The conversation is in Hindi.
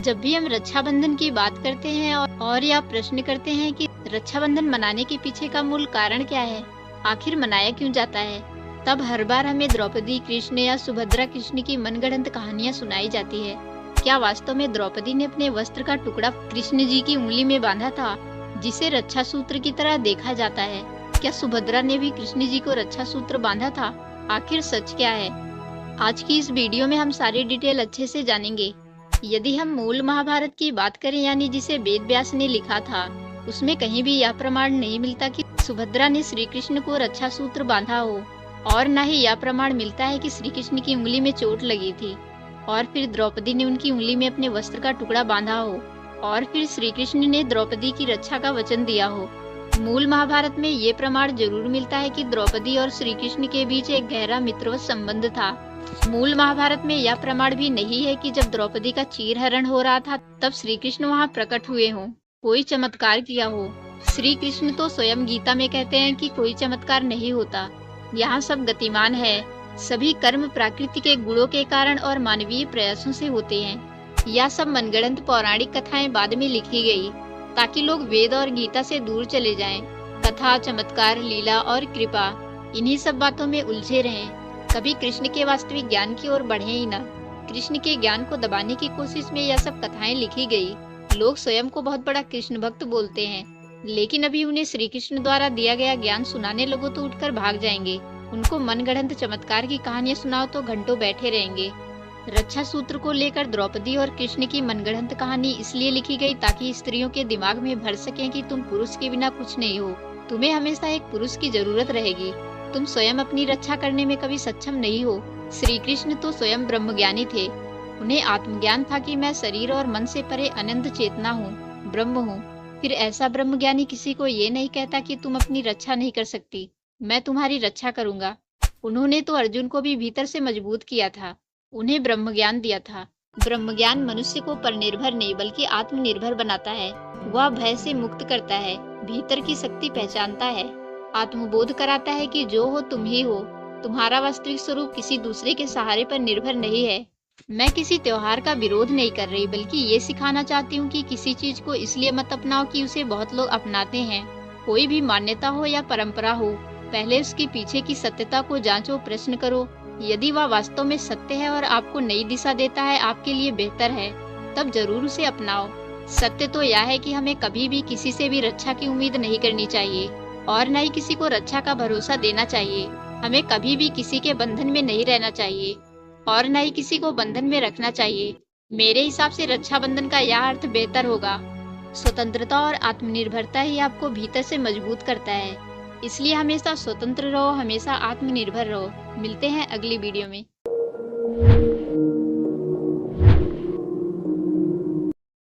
जब भी हम रक्षाबंधन की बात करते हैं और या प्रश्न करते हैं कि रक्षाबंधन मनाने के पीछे का मूल कारण क्या है, आखिर मनाया क्यों जाता है, तब हर बार हमें द्रौपदी कृष्ण या सुभद्रा कृष्ण की मनगढ़ंत कहानियां सुनाई जाती है। क्या वास्तव में द्रौपदी ने अपने वस्त्र का टुकड़ा कृष्ण जी की उंगली में बांधा था, जिसे रक्षा सूत्र की तरह देखा जाता है? क्या सुभद्रा ने भी कृष्ण जी को रक्षा सूत्र बांधा था? आखिर सच क्या है? आज की इस वीडियो में हम सारी डिटेल अच्छे से जानेंगे। यदि हम मूल महाभारत की बात करें, यानी जिसे वेद व्यास ने लिखा था, उसमें कहीं भी यह प्रमाण नहीं मिलता कि सुभद्रा ने श्री कृष्ण को रक्षा सूत्र बांधा हो, और न ही यह प्रमाण मिलता है कि श्री कृष्ण की उंगली में चोट लगी थी और फिर द्रौपदी ने उनकी उंगली में अपने वस्त्र का टुकड़ा बांधा हो और फिर श्री कृष्ण ने द्रौपदी की रक्षा का वचन दिया हो। मूल महाभारत में ये प्रमाण जरूर मिलता है कि द्रौपदी और श्री कृष्ण के बीच एक गहरा मित्रवत संबंध था। मूल महाभारत में यह प्रमाण भी नहीं है कि जब द्रौपदी का चीरहरण हो रहा था तब श्री कृष्ण वहां प्रकट हुए हों, कोई चमत्कार किया हो। श्री कृष्ण तो स्वयं गीता में कहते हैं कि कोई चमत्कार नहीं होता, यहाँ सब गतिमान है। सभी कर्म प्रकृति के गुणों के कारण और मानवीय प्रयासों से होते हैं। यह सब मनगढ़ंत पौराणिक कथाएं बाद में लिखी गई ताकि लोग वेद और गीता से दूर चले जाएं। कथा, चमत्कार, लीला और कृपा, इन्हीं सब बातों में उलझे रहें, कभी कृष्ण के वास्तविक ज्ञान की ओर बढ़े ही ना। कृष्ण के ज्ञान को दबाने की कोशिश में यह सब कथाएं लिखी गई। लोग स्वयं को बहुत बड़ा कृष्ण भक्त बोलते हैं, लेकिन अभी उन्हें श्री कृष्ण द्वारा दिया गया ज्ञान सुनाने लगो तो उठकर भाग जाएंगे। उनको मनगढ़ंत चमत्कार की कहानियां सुनाओ तो घंटों बैठे रहेंगे। रक्षा सूत्र को लेकर द्रौपदी और कृष्ण की मनगढ़ंत कहानी इसलिए लिखी गई ताकि स्त्रियों के दिमाग में भर सके कि तुम पुरुष के बिना कुछ नहीं हो, तुम्हें हमेशा एक पुरुष की जरूरत रहेगी, तुम स्वयं अपनी रक्षा करने में कभी सक्षम नहीं हो। श्री कृष्ण तो स्वयं ब्रह्मज्ञानी थे, उन्हें आत्मज्ञान था कि मैं शरीर और मन से परे अनंत चेतना हूँ, ब्रह्म हूँ। फिर ऐसा ब्रह्मज्ञानी किसी को ये नहीं कहता कि तुम अपनी रक्षा नहीं कर सकती, मैं तुम्हारी रक्षा करूंगा। उन्होंने तो अर्जुन को भी भीतर से मजबूत किया था, उन्हें ब्रह्मज्ञान दिया था। ब्रह्मज्ञान मनुष्य को परनिर्भर नहीं बल्कि आत्मनिर्भर बनाता है। वह भय से मुक्त करता है, भीतर की शक्ति पहचानता है, आत्मबोध कराता है कि जो हो तुम ही हो, तुम्हारा वास्तविक स्वरूप किसी दूसरे के सहारे पर निर्भर नहीं है। मैं किसी त्योहार का विरोध नहीं कर रही, बल्कि ये सिखाना चाहती हूँ कि किसी चीज को इसलिए मत अपनाओ कि उसे बहुत लोग अपनाते हैं। कोई भी मान्यता हो या परंपरा हो, पहले उसके पीछे की सत्यता को जांचो, प्रश्न करो। यदि वह वास्तव में सत्य है और आपको नई दिशा देता है, आपके लिए बेहतर है, तब जरूर उसे अपनाओ। सत्य तो यह है कि हमें कभी भी किसी से भी रक्षा की उम्मीद नहीं करनी चाहिए और न ही किसी को रक्षा का भरोसा देना चाहिए। हमें कभी भी किसी के बंधन में नहीं रहना चाहिए और न ही किसी को बंधन में रखना चाहिए। मेरे हिसाब से रक्षाबंधन का यह अर्थ बेहतर होगा। स्वतंत्रता और आत्मनिर्भरता ही आपको भीतर से मजबूत करता है, इसलिए हमेशा स्वतंत्र रहो, हमेशा आत्मनिर्भर रहो। मिलते हैं अगली वीडियो में।